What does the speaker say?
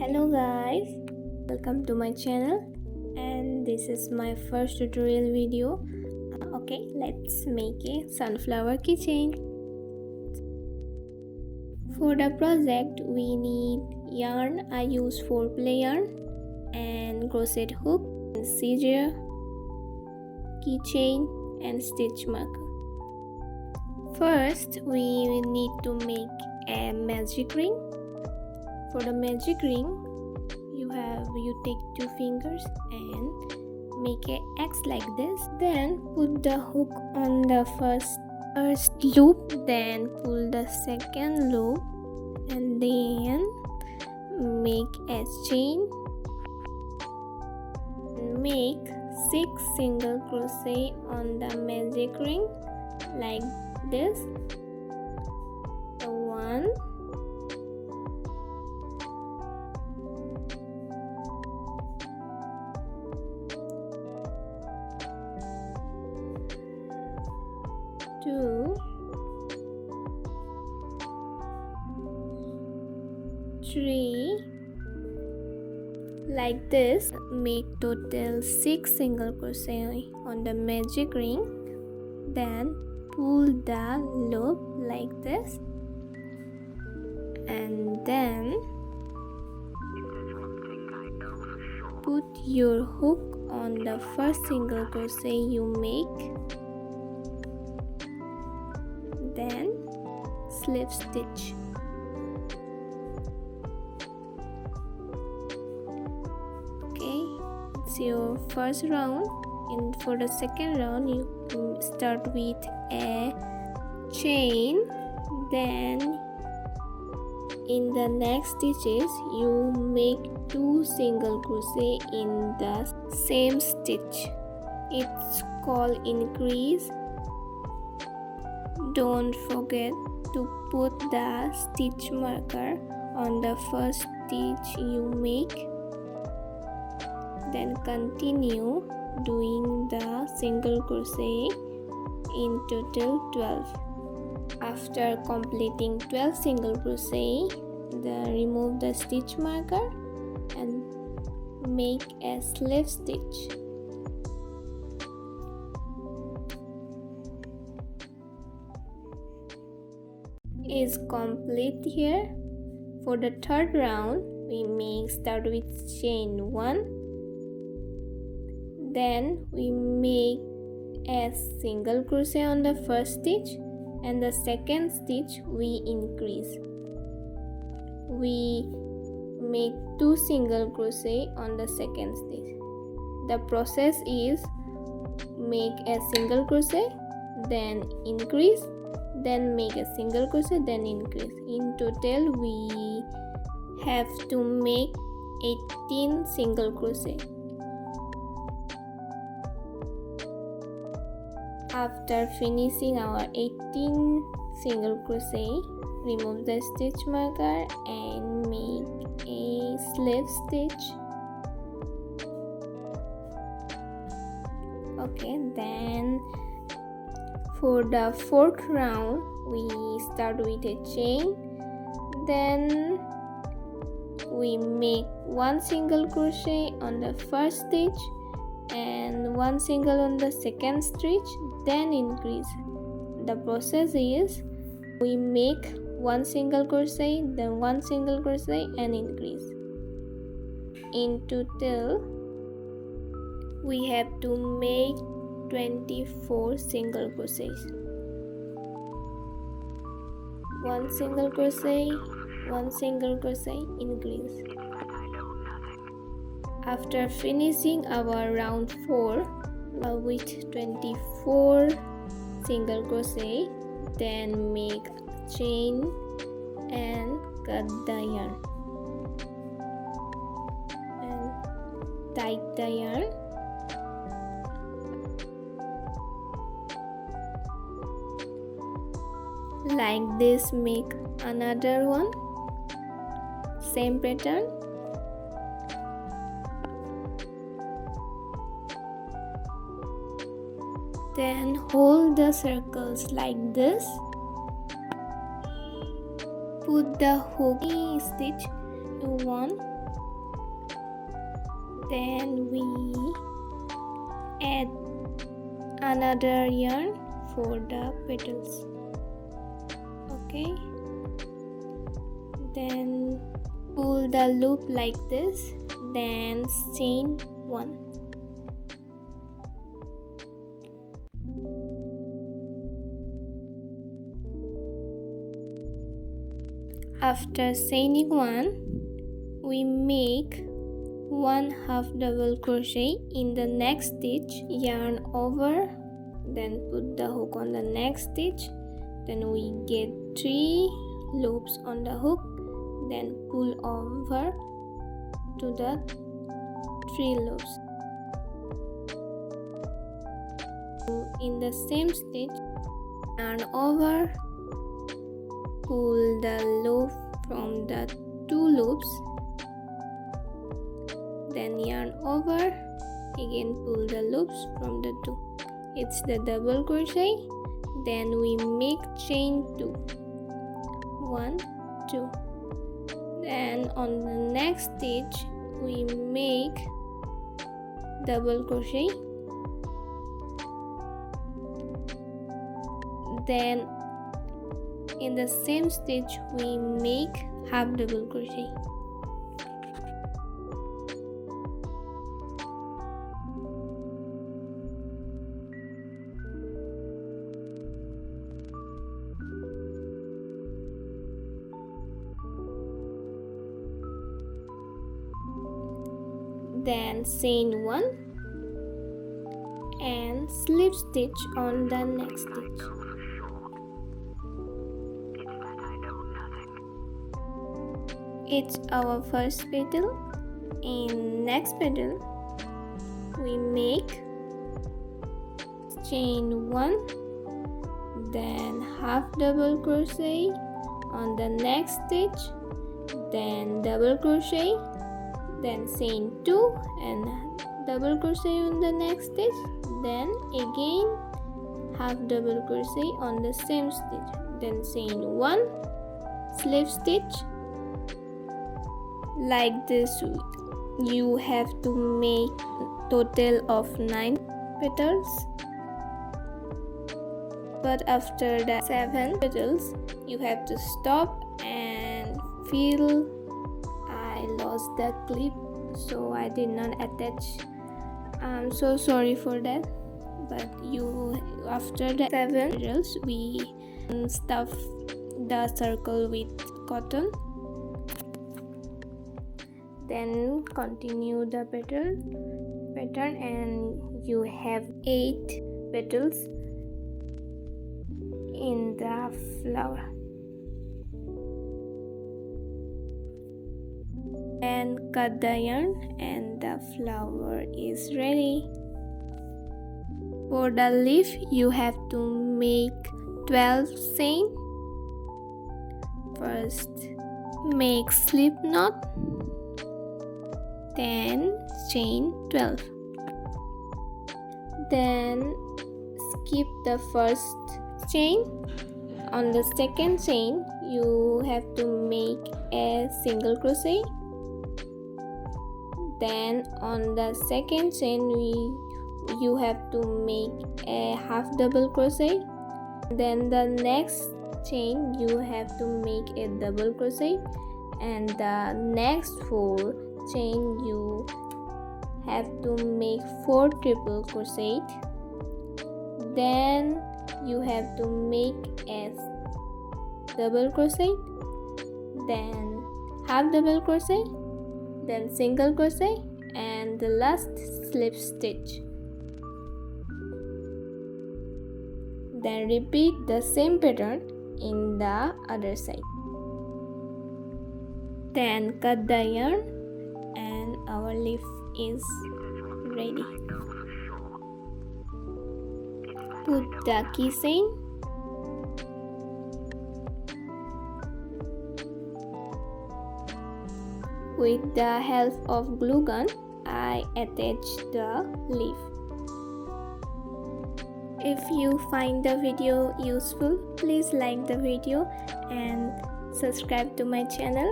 Hello guys, welcome to my channel, and this is my first tutorial video. Okay, let's make a sunflower keychain. For the project we need yarn. I use 4-ply yarn and crochet hook, scissor, keychain and stitch marker. First we need to make a magic ring. For the magic ring, you take 2 fingers and make a X like this. Then put the hook on the first loop, then pull the second loop, and then make a chain. Make 6 single crochet on the magic ring like this. So 1, 2, 3, like this. Make total 6 single crochet on the magic ring, then pull the loop like this, and then put your hook on the first single crochet you make, then slip stitch. Okay, it's your first round. And for the second round you start with a chain, then in the next stitches you make 2 single crochet in the same stitch. It's called increase. Don't forget to put the stitch marker on the first stitch you make, then continue doing the single crochet in total 12. After completing 12 single crochet, remove the stitch marker and make a slip stitch. Is complete here. For the third round we start with chain 1, then we make a single crochet on the first stitch, and the second stitch we increase. We make 2 single crochet on the second stitch. The process is make a single crochet, then increase, then make a single crochet, then increase. In total we have to make 18 single crochet. After finishing our 18 single crochet, remove the stitch marker and make a slip stitch. Okay, then for the fourth round we start with a chain, then we make 1 single crochet on the first stitch and 1 single on the second stitch, then increase. The process is we make 1 single crochet, then 1 single crochet and increase. In total we have to make 24 single crochets. 1 single crochet, 1 single crochet, increase. After finishing our round 4 with 24 single crochet, then make chain and cut the yarn and tie the yarn. Like this, make another one, same pattern. Then hold the circles like this. Put the hook stitch you want Then we add another yarn for the petals. Okay, then pull the loop like this, then chain 1. After chaining 1, we make 1 half double crochet in the next stitch, yarn over, then put the hook on the next stitch, then we get 3 loops on the hook, then pull over to the 3 loops. In the same stitch, yarn over, pull the loop from the 2 loops, then yarn over, again pull the loops from the 2. It's the double crochet. Then we make chain 2, 1, 2. Then on the next stitch we make double crochet, then in the same stitch we make half double crochet. Then chain 1 and slip stitch on the next stitch. It's our first petal. In next petal we make chain 1, then half double crochet on the next stitch, then double crochet, then chain 2 and double crochet on the next stitch, then again half double crochet on the same stitch, then chain 1, slip stitch. Like this you have to make total of 9 petals, but after the 7 petals you have to stop and feel. I lost the clip, so I did not attach. I'm so sorry for that, but after the 7 petals we stuff the circle with cotton, then continue the pattern and you have 8 petals in the flower. And cut the yarn and the flower is ready. For the leaf you have to make 12 chain. First make slip knot, then chain 12. Then skip the first chain. On the second chain you have to make a single crochet. Then on the second chain you have to make a half double crochet. Then the next chain you have to make a double crochet, and the next 4 chain you have to make 4 triple crochet. Then you have to make a double crochet, then half double crochet, then single crochet, and the last slip stitch. Then repeat the same pattern in the other side. Then cut the yarn and our leaf is ready. Put the keychain. With the help of glue gun, I attach the leaf. If you find the video useful, please like the video and subscribe to my channel.